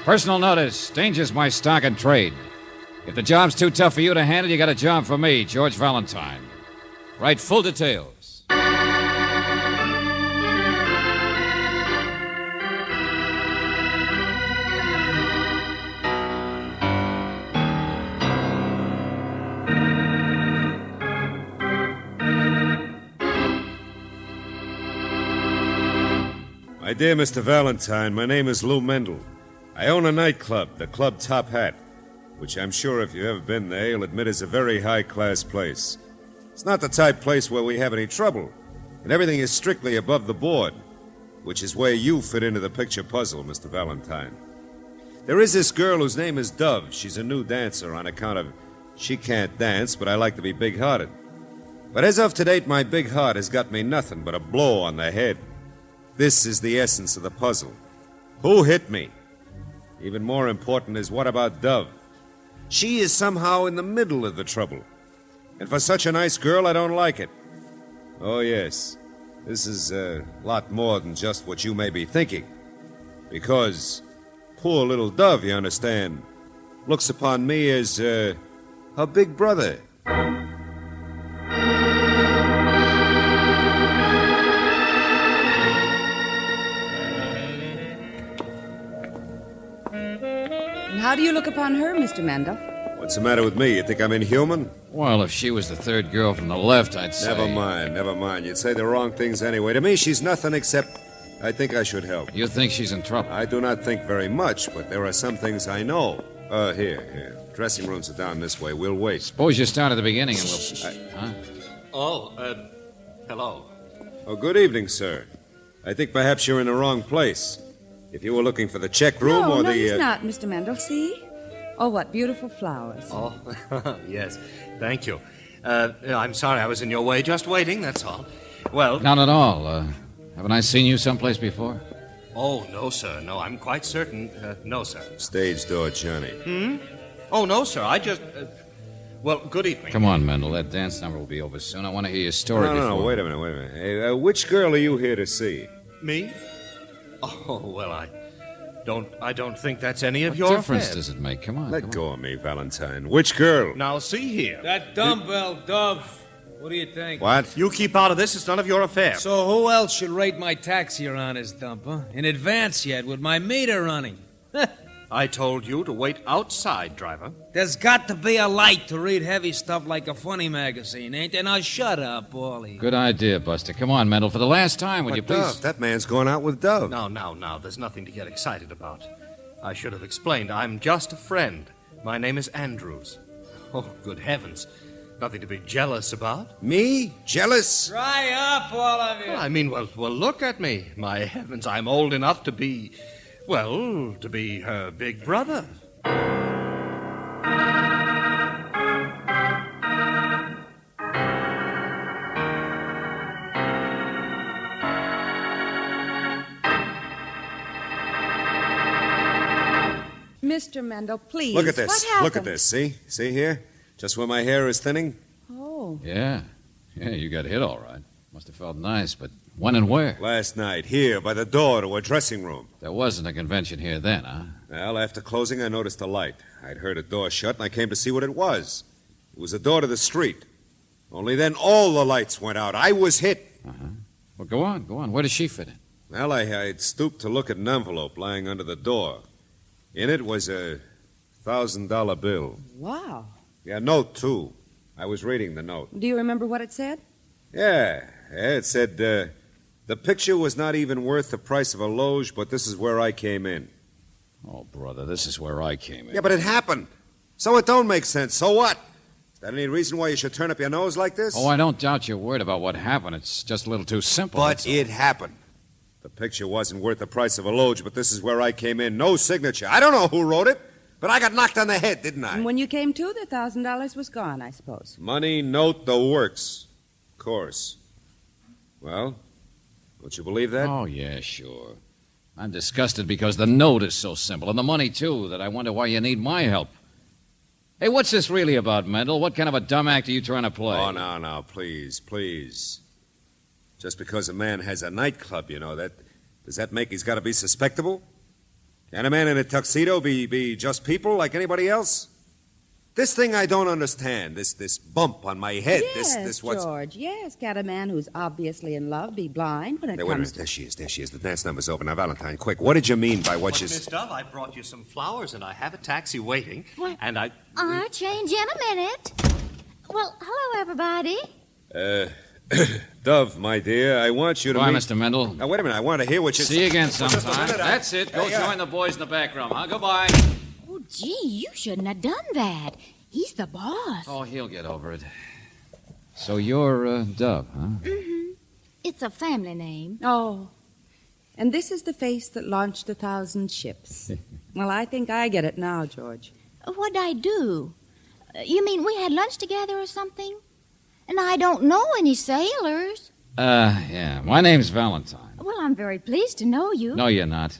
Personal notice. Danger's my stock and trade. If the job's too tough for you to handle, you got a job for me, George Valentine. Write full details. My dear Mr. Valentine, my name is Lou Mendel. I own a nightclub, the Club Top Hat, which I'm sure if you've ever been there, you'll admit is a very high-class place. It's not the type place where we have any trouble, and everything is strictly above the board, which is where you fit into the picture puzzle, Mr. Valentine. There is this girl whose name is Dove. She's a new dancer on account of she can't dance, but I like to be big-hearted. But as of to date, my big heart has got me nothing but a blow on the head. This is the essence of the puzzle. Who hit me? Even more important is, what about Dove? She is somehow in the middle of the trouble. And for such a nice girl, I don't like it. Oh, yes. This is a lot more than just what you may be thinking. Because poor little Dove, you understand, looks upon me as her big brother. How do you look upon her, Mr. Mendel? What's the matter with me? You think I'm inhuman? Well, if she was the third girl from the left, I'd say... Never mind. You'd say the wrong things anyway. To me, she's nothing except I think I should help. You think she's in trouble? I do not think very much, but there are some things I know. Here. Dressing rooms are down this way. We'll wait. Suppose you start at the beginning and we'll... Hello. Oh, good evening, sir. I think perhaps you're in the wrong place. If you were looking for the check room or the... No, he's not, Mr. Mendel. See? Oh, what beautiful flowers. Oh, yes. Thank you. I'm sorry I was in your way. Just waiting, that's all. Well... Not at all. Haven't I seen you someplace before? Oh, no, sir. No, I'm quite certain. No, sir. Stage door, Johnny. Oh, no, sir. I just... Well, good evening. Come on, Mendel. That dance number will be over soon. I want to hear your story before... No, wait a minute. Hey, which girl are you here to see? Me? Oh, well, I don't think that's any of what your difference affair. does it make? Come on. Let go of me, Valentine. Which girl? Now, see here. That dumbbell, Dove. What do you think? What? You keep out of this. It's none of your affair. So who else should rate my taxi around his dump, huh? In advance yet, with my meter running. I told you to wait outside, driver. There's got to be a light to read heavy stuff like a funny magazine, ain't there? Now shut up, Paulie. Good idea, Buster. Come on, Mendel. For the last time, would you please... Dove? That man's going out with Dove. Now. There's nothing to get excited about. I should have explained. I'm just a friend. My name is Andrews. Oh, good heavens. Nothing to be jealous about. Me? Jealous? Dry up, all of you. I mean, well, look at me. My heavens, I'm old enough to be... Well, to be her big brother. Mr. Mendel, please. Look at this. What happened? Look at this. See? See here? Just where my hair is thinning? Oh. Yeah, you got hit all right. Must have felt nice, but when and where? Last night, here, by the door to a dressing room. There wasn't a convention here then, huh? Well, after closing, I noticed a light. I'd heard a door shut, and I came to see what it was. It was the door to the street. Only then all the lights went out. I was hit. Uh-huh. Well, go on. Where does she fit in? Well, I'd stooped to look at an envelope lying under the door. In it was a $1,000 bill. Wow. Yeah, a note, too. I was reading the note. Do you remember what it said? Yeah, it said, the picture was not even worth the price of a loge, but this is where I came in. Oh, brother, this is where I came in. Yeah, but it happened. So it don't make sense. So what? Is that any reason why you should turn up your nose like this? Oh, I don't doubt your word about what happened. It's just a little too simple. But it happened. The picture wasn't worth the price of a loge, but this is where I came in. No signature. I don't know who wrote it, but I got knocked on the head, didn't I? And when you came to, the $1,000 was gone, I suppose. Money, note, the works. Of course. Well, don't you believe that? Oh, yeah, sure. I'm disgusted because the note is so simple, and the money, too, that I wonder why you need my help. Hey, what's this really about, Mendel? What kind of a dumb act are you trying to play? Oh, no, please. Just because a man has a nightclub, does that make he's got to be suspectable? Can a man in a tuxedo be just people like anybody else? This thing I don't understand, this bump on my head, Yes, this what's... George, yes. Can a man who's obviously in love be blind when it Hey, wait a comes minute, there she is. The dance number's over. Now, Valentine, quick, what did you mean by what you... Miss Dove, I brought you some flowers, and I have a taxi waiting. What? And I'll change in a minute. Well, hello, everybody. Dove, my dear, I want you to Bye, meet... Mr. Mendel. Now, wait a minute, I want to hear what you... See you again Well, just a sometime. minute, That's it. Go Hey, join the boys in the back room, huh? Goodbye. Oh, gee, you shouldn't have done that. He's the boss. Oh, he'll get over it. So you're Dove, huh? Mm-hmm. It's a family name. Oh, and this is the face that launched 1,000 ships. Well, I think I get it now, George. What'd I do? You mean we had lunch together or something? And I don't know any sailors. Yeah. My name's Valentine. Well, I'm very pleased to know you. No, you're not.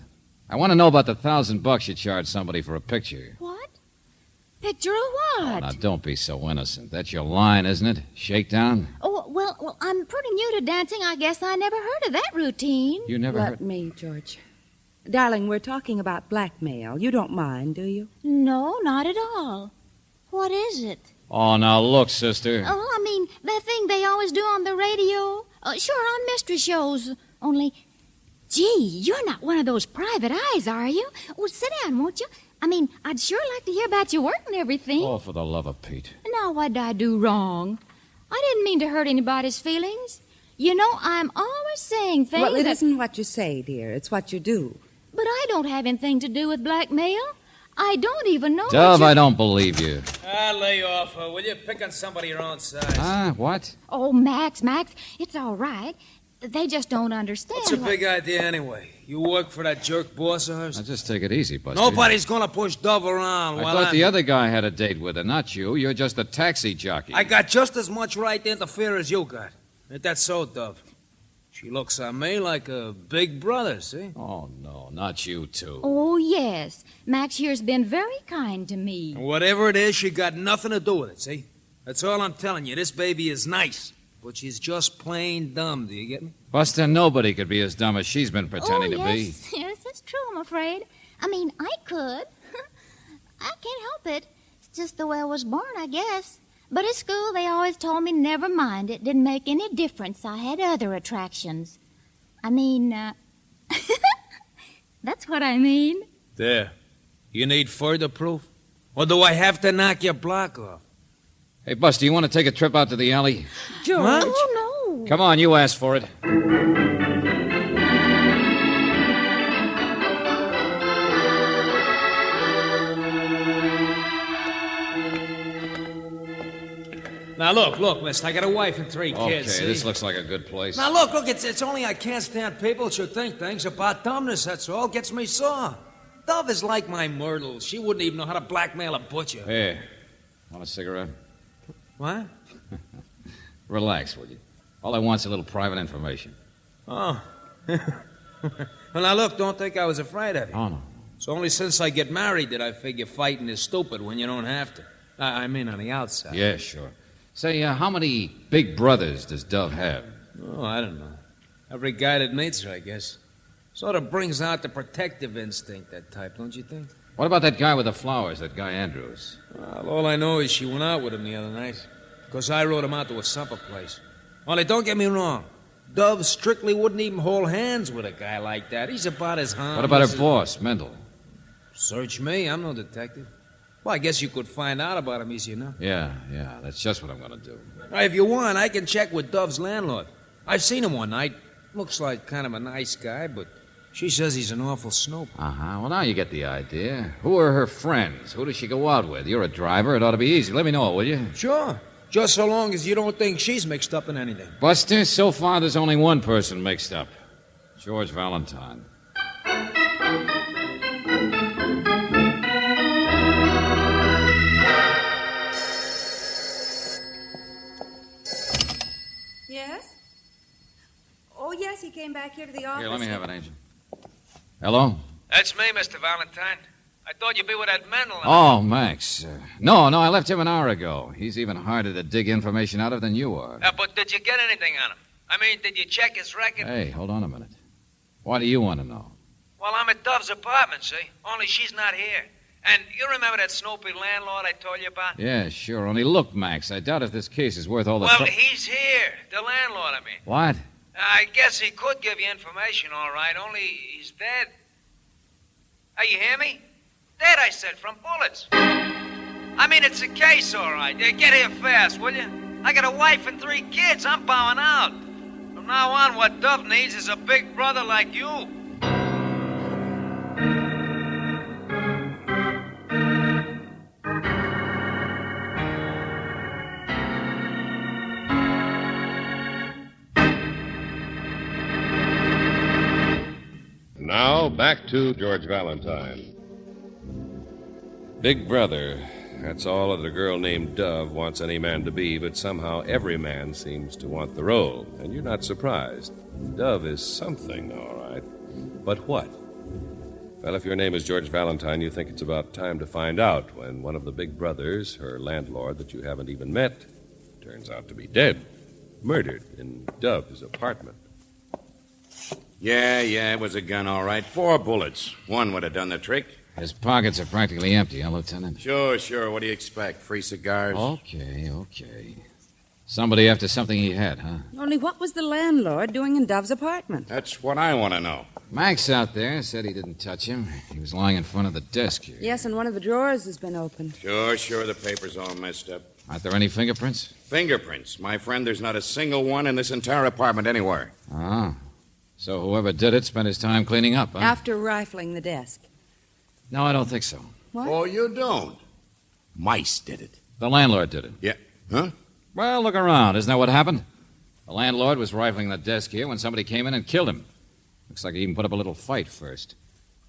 I want to know about the $1,000 you charged somebody for a picture. What? Picture of what? Oh, now, don't be so innocent. That's your line, isn't it? Shakedown? Oh, well, I'm pretty new to dancing. I guess I never heard of that routine. You never Let heard... me, George. Darling, we're talking about blackmail. You don't mind, do you? No, not at all. What is it? Oh, now, look, sister. Oh, I mean, that thing they always do on the radio. Sure, on mystery shows. Only, gee, you're not one of those private eyes, are you? Well, sit down, won't you? I mean, I'd sure like to hear about your work and everything. Oh, for the love of Pete. Now, what'd I do wrong? I didn't mean to hurt anybody's feelings. You know, I'm always saying things Well, it that... isn't what you say, dear. It's what you do. But I don't have anything to do with blackmail. I don't even know Dove, what I don't believe you. Lay off, will you? Pick on somebody your own size. Ah, what? Oh, Max, it's all right. They just don't understand. What's your big idea anyway? You work for that jerk boss of Now, hers? just take it easy, Buster. Nobody's gonna push Dove around I while thought I'm... the other guy had a date with her, not you. You're just a taxi jockey. I got just as much right to interfere as you got. Ain't that so, Dove? She looks on me like a big brother, see? Oh, no, not you, too. Oh, yes. Max here's been very kind to me. Whatever it is, she got nothing to do with it, see? That's all I'm telling you. This baby is nice, but she's just plain dumb, do you get me? Buster, nobody could be as dumb as she's been pretending oh, to yes. Yes, that's true, I'm afraid. I mean, I could. I can't help it. It's just the way I was born, I guess. But at school, they always told me never mind. It didn't make any difference. I had other attractions. I mean, that's what I mean. There. You need further proof? Or do I have to knock your block off? Hey, Buster, you want to take a trip out to the alley? George. What? Oh, no. Come on, you asked for it. Now, look, mister. I got a wife and 3 Okay, kids, see? this looks like a good place. Now, look, it's only I can't stand people should think things about dumbness, that's all. Gets me sore. Dove is like my Myrtle. She wouldn't even know how to blackmail a butcher. Here, want a cigarette? What? Relax, will you? All I want's a little private information. Oh. Well, now, look, don't think I was afraid of you. Oh, no. It's only since I get married that I figure fighting is stupid when you don't have to. I mean, on the outside. Yeah, sure. Say, how many big brothers does Dove have? Oh, I don't know. Every guy that meets her, I guess. Sort of brings out the protective instinct, that type, don't you think? What about that guy with the flowers, that guy Andrews? Well, all I know is she went out with him the other night. Because I rode him out to a supper place. Only don't get me wrong. Dove strictly wouldn't even hold hands with a guy like that. He's about as harmless What about her as... boss, Mendel? Search me. I'm no detective. Well, I guess you could find out about him easy enough. Yeah, that's just what I'm going to do. If you want, I can check with Dove's landlord. I've seen him one night. Looks like kind of a nice guy, but she says he's an awful snoop. Uh-huh. Well, now you get the idea. Who are her friends? Who does she go out with? You're a driver. It ought to be easy. Let me know, will you? Sure. Just so long as you don't think she's mixed up in anything. Buster, so far there's only one person mixed up. George Valentine. Yes? Oh, yes, he came back here to the office. Here, let me have it, Angel. Hello? That's me, Mr. Valentine. I thought you'd be with that Mendel. Oh, Max. No, I left him an hour ago. He's even harder to dig information out of than you are. But did you get anything on him? I mean, did you check his record? Hey, hold on a minute. Why do you want to know? Well, I'm at Dove's apartment, see? Only she's not here. And you remember that Snoopy landlord I told you about? Yeah, sure. Only look, Max, I doubt if this case is worth all the Well, trouble. he's here. The landlord, I mean. What? I guess he could give you information, all right, only he's dead. Hey, you hear me? Dead, I said, from bullets. I mean, it's a case, all right. Get here fast, will you? I got a wife and 3 kids. I'm bowing out. From now on, what Dove needs is a big brother like you. Now, back to George Valentine. Big brother. That's all that a girl named Dove wants any man to be, but somehow every man seems to want the role. And you're not surprised. Dove is something, all right. But what? Well, if your name is George Valentine, you think it's about time to find out when one of the big brothers, her landlord that you haven't even met, turns out to be dead. Murdered in Dove's apartment. Yeah, it was a gun, all right. 4 bullets. One would have done the trick. His pockets are practically empty, huh, Lieutenant? Sure. What do you expect? Free cigars? Okay. Somebody after something he had, huh? Only what was the landlord doing in Dove's apartment? That's what I want to know. Max out there said he didn't touch him. He was lying in front of the desk here. Yes, and one of the drawers has been opened. Sure. The paper's all messed up. Aren't there any fingerprints? Fingerprints. My friend, there's not a single one in this entire apartment anywhere. Oh. So whoever did it spent his time cleaning up, huh? After rifling the desk. No, I don't think so. What? Oh, you don't? Mice did it. The landlord did it. Yeah. Huh? Well, look around. Isn't that what happened? The landlord was rifling the desk here when somebody came in and killed him. Looks like he even put up a little fight first.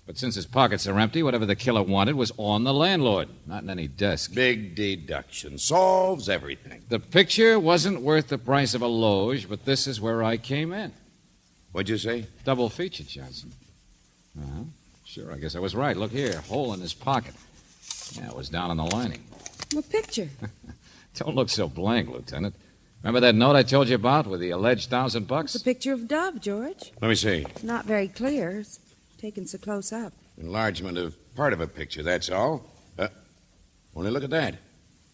But since his pockets are empty, whatever the killer wanted was on the landlord, not in any desk. Big deduction. Solves everything. The picture wasn't worth the price of a loge, but this is where I came in. What'd you say? Double feature, Johnson. Uh-huh. Sure, I guess I was right. Look here, hole in his pocket. Yeah, it was down on the lining. A picture. Don't look so blank, Lieutenant. Remember that note I told you about with the alleged $1,000? It's a picture of Dove, George. Let me see. It's not very clear. It's taken so close up. Enlargement of part of a picture, that's all. Only look at that.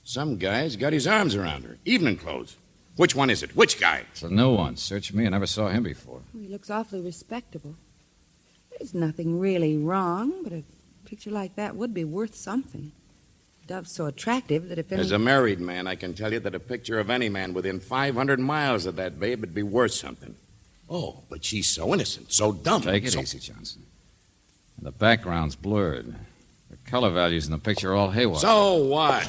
Some guy's got his arms around her. Evening clothes. Which one is it? Which guy? It's a new one. Search me. I never saw him before. He looks awfully respectable. There's nothing really wrong, but a picture like that would be worth something. Dove's so attractive that if any... As a married man, I can tell you that a picture of any man within 500 miles of that babe would be worth something. Oh, but she's so innocent, so dumb. Take it easy, Johnson. And the background's blurred. The color values in the picture are all haywire. So what?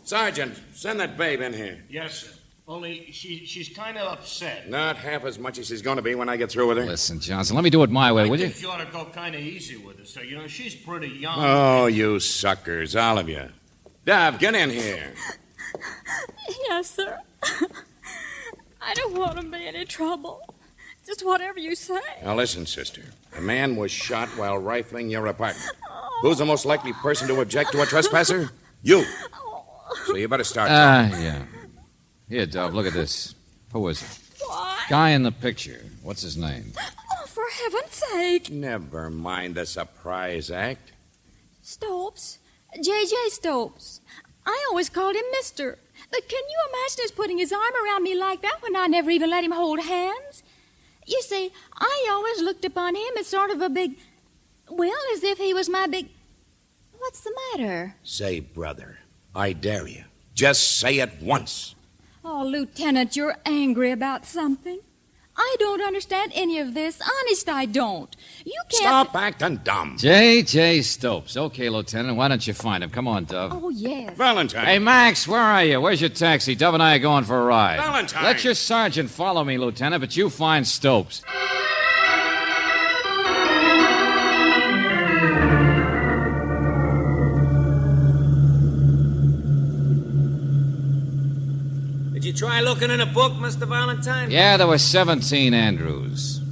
Sergeant, send that babe in here. Yes, sir. Only she's kind of upset. Not half as much as she's going to be when I get through with her. Listen, Johnson, let me do it my way, will you? I think you ought to go kind of easy with her, sir. You know, she's pretty young. Oh, you suckers, all of you. Dove, get in here. Yes, sir. I don't want to be any trouble. Just whatever you say. Now listen, sister. A man was shot while rifling your apartment. Who's the most likely person to object to a trespasser? You. So you better start. Yeah. Here, Dove, look at this. Who is it? What? Guy in the picture. What's his name? Oh, for heaven's sake. Never mind the surprise act. Stopes. J.J. Stopes. I always called him Mister. But can you imagine his putting his arm around me like that when I never even let him hold hands? You see, I always looked upon him as sort of a big... Well, as if he was my big... What's the matter? Say, brother, I dare you. Just say it once. Oh, Lieutenant, you're angry about something. I don't understand any of this. Honest, I don't. You can't... Stop acting dumb. J.J. Stopes. Okay, Lieutenant, why don't you find him? Come on, Dove. Oh, yes. Valentine. Hey, Max, where are you? Where's your taxi? Dove and I are going for a ride. Valentine. Let your sergeant follow me, Lieutenant, but you find Stopes. Did you try looking in a book, Mr. Valentine? Yeah, there were 17 Andrews.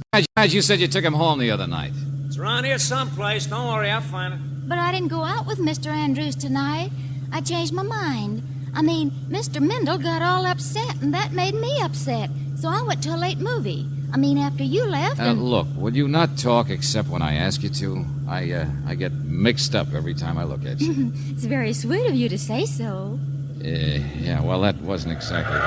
You said you took him home the other night. It's around here someplace. Don't worry, I'll find it. But I didn't go out with Mr. Andrews tonight. I changed my mind. I mean, Mr. Mendel got all upset, and that made me upset. So I went to a late movie. I mean, after you left and... Look, will you not talk except when I ask you to? I get mixed up every time I look at you. It's very sweet of you to say so. Yeah, well, that wasn't exactly...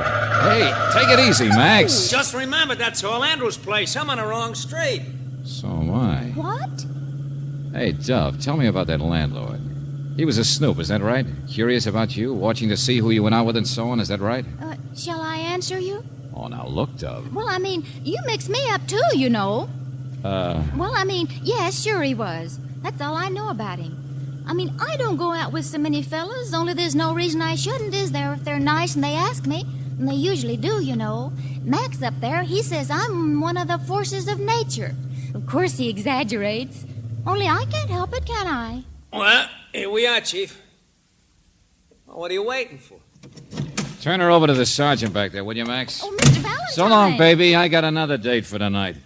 Hey, take it easy, Max. Just remember, that's all Andrew's place. I'm on the wrong street. So am I. What? Hey, Dove, tell me about that landlord. He was a snoop, is that right? Curious about you, watching to see who you went out with and so on, is that right? Shall I answer you? Oh, now look, Dove. Well, I mean, you mixed me up too, you know. Well, I mean, yes, sure he was. That's all I know about him. I mean, I don't go out with so many fellas, only there's no reason I shouldn't, is there, if they're nice and they ask me. And they usually do, you know. Max up there, he says I'm one of the forces of nature. Of course he exaggerates. Only I can't help it, can I? Well, here we are, Chief. Well, what are you waiting for? Turn her over to the sergeant back there, will you, Max? Oh, Mr. Valentine. So long, baby. I got another date for tonight.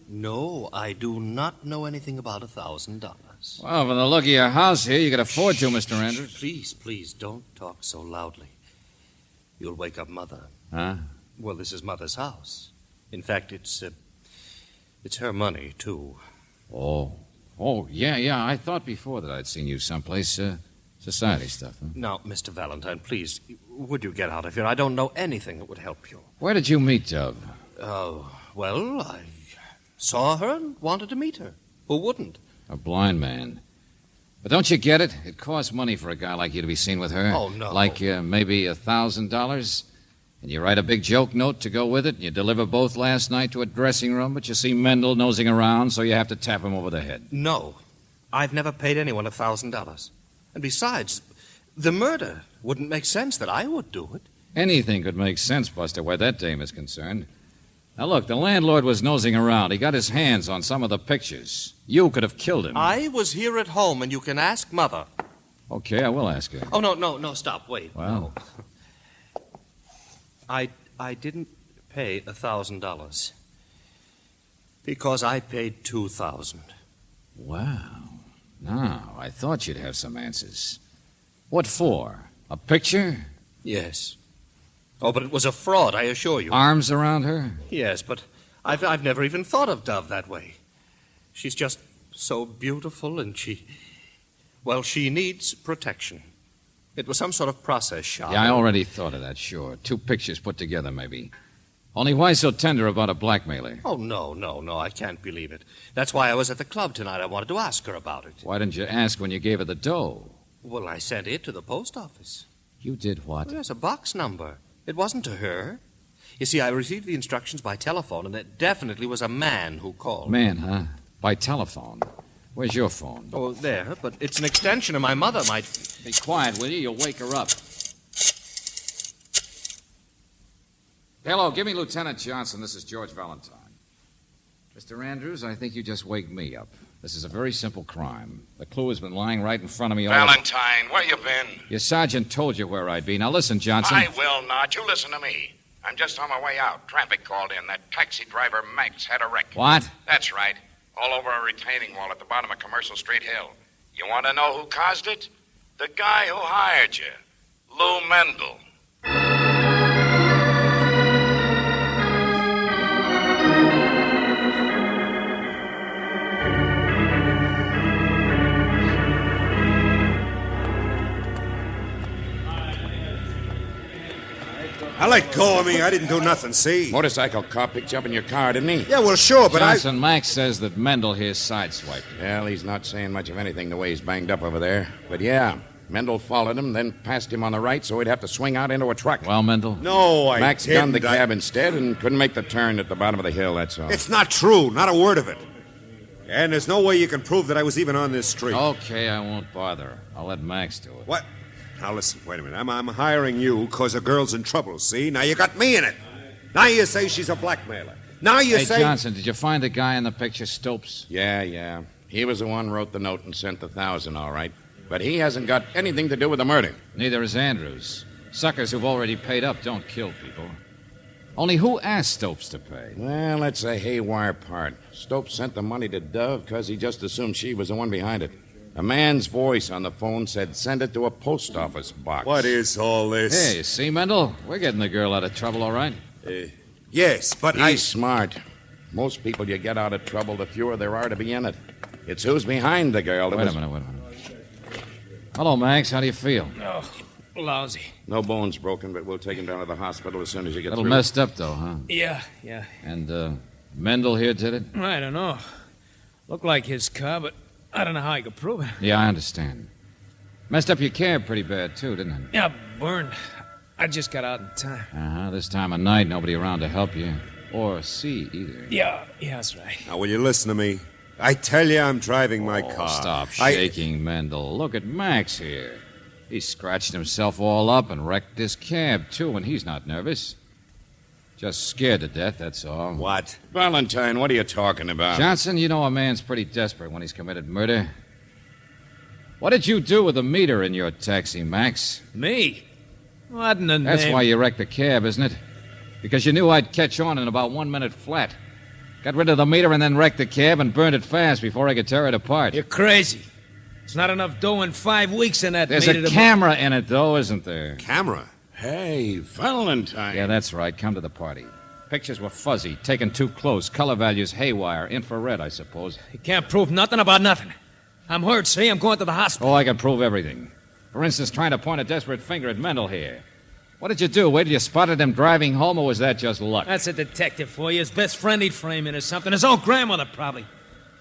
No, I do not know anything about $1,000. Well, from the look of your house here, you can afford to, Mr. Andrews. Please, don't talk so loudly. You'll wake up Mother. Huh? Well, this is Mother's house. In fact, it's her money, too. Oh, yeah. I thought before that I'd seen you someplace. Society stuff, huh? Now, Mr. Valentine, please, would you get out of here? I don't know anything that would help you. Where did you meet Dove? Well, I saw her and wanted to meet her. Who wouldn't? A blind man. But don't you get it? It costs money for a guy like you to be seen with her. Oh, no. Like maybe $1,000. And you write a big joke note to go with it, and you deliver both last night to a dressing room, but you see Mendel nosing around, so you have to tap him over the head. No. I've never paid anyone $1,000. And besides, the murder wouldn't make sense that I would do it. Anything could make sense, Buster, where that dame is concerned. Now, look, the landlord was nosing around. He got his hands on some of the pictures. You could have killed him. I was here at home, and you can ask Mother. Okay, I will ask her. Oh, no, stop, wait. Well. No. I didn't pay $1,000 because I paid $2,000. Wow. Now, I thought you'd have some answers. What for? A picture? Yes. Oh, but it was a fraud, I assure you. Arms around her? Yes, but I've never even thought of Dove that way. She's just so beautiful, and she needs protection. It was some sort of process shot. Yeah, I already thought of that, sure. 2 pictures put together, maybe. Only why so tender about a blackmailer? Oh, no, I can't believe it. That's why I was at the club tonight. I wanted to ask her about it. Why didn't you ask when you gave her the dough? Well, I sent it to the post office. You did what? Well, there's a box number. It wasn't to her. You see, I received the instructions by telephone, and it definitely was a man who called. Man, huh? By telephone. Where's your phone? Oh, there, but it's an extension, and my mother might... Be quiet, will you? You'll wake her up. Hello, give me Lieutenant Johnson. This is George Valentine. Mr. Andrews, I think you just waked me up. This is a very simple crime. The clue has been lying right in front of me all... Valentine, where you been? Your sergeant told you where I'd be. Now listen, Johnson. I will not. You listen to me. I'm just on my way out. Traffic called in. That taxi driver, Max, had a wreck. What? That's right. All over a retaining wall at the bottom of Commercial Street Hill. You want to know who caused it? The guy who hired you, Lou Mendel. Now let go of me. I didn't do nothing, see? Motorcycle cop picked you up in your car, didn't he? Yeah, well, sure, but Johnson, Max says that Mendel here sideswiped you. Well, he's not saying much of anything the way he's banged up over there. But yeah, Mendel followed him, then passed him on the right so he'd have to swing out into a truck. Well, Mendel? No, I Max didn't. gunned the cab instead and couldn't make the turn at the bottom of the hill, that's all. It's not true. Not a word of it. And there's no way you can prove that I was even on this street. Okay, I won't bother. I'll let Max do it. What? Now, listen, wait a minute. I'm hiring you because a girl's in trouble, see? Now you got me in it. Now you say she's a blackmailer. Now you say... Hey, Johnson, did you find the guy in the picture, Stopes? Yeah. He was the one who wrote the note and sent the $1,000, all right. But he hasn't got anything to do with the murder. Neither is Andrews. Suckers who've already paid up don't kill people. Only who asked Stopes to pay? Well, that's a haywire part. Stopes sent the money to Dove because he just assumed she was the one behind it. A man's voice on the phone said send it to a post office box. What is all this? Hey, see, Mendel? We're getting the girl out of trouble, all right? Yes, but He's smart. Most people you get out of trouble, the fewer there are to be in it. It's who's behind the girl. Wait a minute. Hello, Max. How do you feel? Oh, lousy. No bones broken, but we'll take him down to the hospital as soon as you get A little through. messed up, though, huh? Yeah. And, Mendel here did it? I don't know. Looked like his car, but I don't know how I could prove it. Yeah, I understand. Messed up your cab pretty bad, too, didn't it? Yeah, burned. I just got out in time. Uh-huh. This time of night, nobody around to help you. Or see, either. Yeah, that's right. Now, will you listen to me? I tell you, I'm driving my car. Stop shaking, Mendel. Look at Max here. He scratched himself all up and wrecked his cab, too, and he's not nervous. Just scared to death, that's all. What? Valentine, what are you talking about? Johnson, you know a man's pretty desperate when he's committed murder. What did you do with the meter in your taxi, Max? Me? What in the That's name? why you wrecked the cab, isn't it? Because you knew I'd catch on in about 1 minute flat. Got rid of the meter and then wrecked the cab and burned it fast before I could tear it apart. You're crazy. There's not enough dough in 5 weeks in that There's meter a camera in it, though, isn't there? Camera? Hey, Valentine. Yeah, that's right. Come to the party. Pictures were fuzzy, taken too close, color values haywire, infrared, I suppose. You can't prove nothing about nothing. I'm hurt, see? I'm going to the hospital. Oh, I can prove everything. For instance, trying to point a desperate finger at Mendel here. What did you do? Wait till you spotted him driving home, or was that just luck? That's a detective for you. His best friend he'd frame in or something. His own grandmother, probably.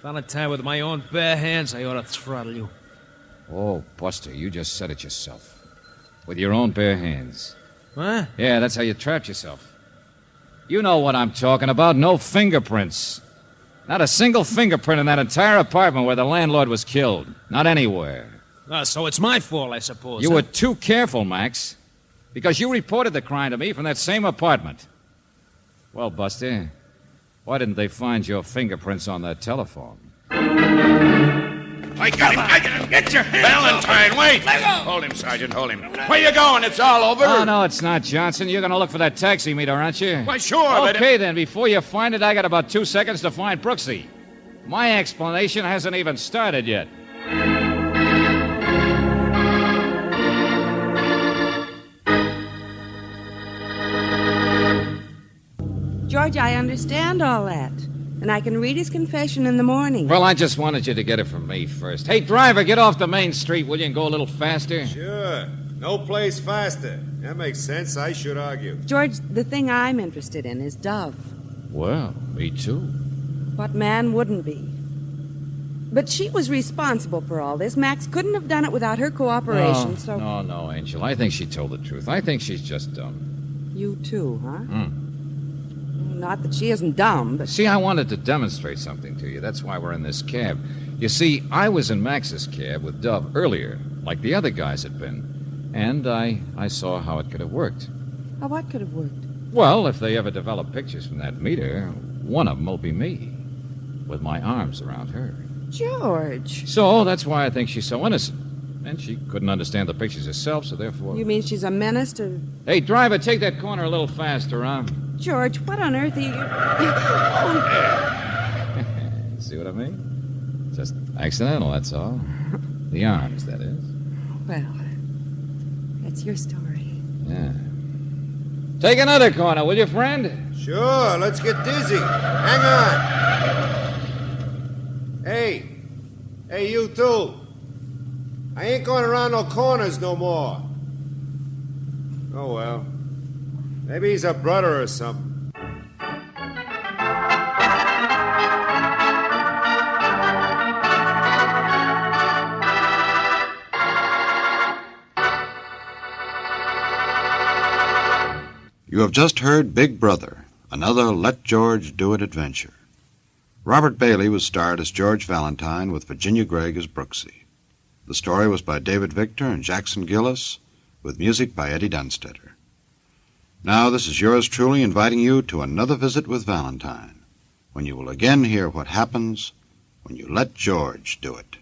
Valentine, with my own bare hands, I ought to throttle you. Oh, Buster, you just said it yourself. With your own bare hands. What? Yeah, that's how you trapped yourself. You know what I'm talking about. No fingerprints. Not a single fingerprint in that entire apartment where the landlord was killed. Not anywhere. So it's my fault, I suppose. You were too careful, Max. Because you reported the crime to me from that same apartment. Well, Buster, why didn't they find your fingerprints on that telephone? I got him. Get your hands Valentine, wait. Let go. Hold him, Sergeant, hold him. Where you going? It's all over. Oh, no, it's not, Johnson. You're going to look for that taxi meter, aren't you? Why, sure. Okay, then. Before you find it, I got about 2 seconds to find Brooksy. My explanation hasn't even started yet. George, I understand all that. And I can read his confession in the morning. Well, I just wanted you to get it from me first. Hey, driver, get off the main street, will you, and go a little faster? Sure. No place faster. That makes sense. I should argue. George, the thing I'm interested in is Dove. Well, me too. What man wouldn't be? But she was responsible for all this. Max couldn't have done it without her cooperation, so... No, Angel. I think she told the truth. I think she's just dumb. You too, huh? Not that she isn't dumb, but... See, I wanted to demonstrate something to you. That's why we're in this cab. You see, I was in Max's cab with Dove earlier, like the other guys had been. And I saw how it could have worked. How what could have worked? Well, if they ever develop pictures from that meter, one of them will be me, with my arms around her. George. So that's why I think she's so innocent. And she couldn't understand the pictures herself, so therefore... You mean she's a menace to... Hey, driver, take that corner a little faster, huh? George, what on earth are you... See what I mean? Just accidental, that's all. The arms, that is. Well, that's your story. Yeah. Take another corner, will you, friend? Sure, let's get dizzy. Hang on. Hey, you two. I ain't going around no corners no more. Oh, well. Maybe he's a brother or something. You have just heard Big Brother, another Let George Do It adventure. Robert Bailey was starred as George Valentine with Virginia Gregg as Brooksy. The story was by David Victor and Jackson Gillis, with music by Eddie Dunstetter. Now this is yours truly inviting you to another visit with Valentine, when you will again hear what happens when you let George do it.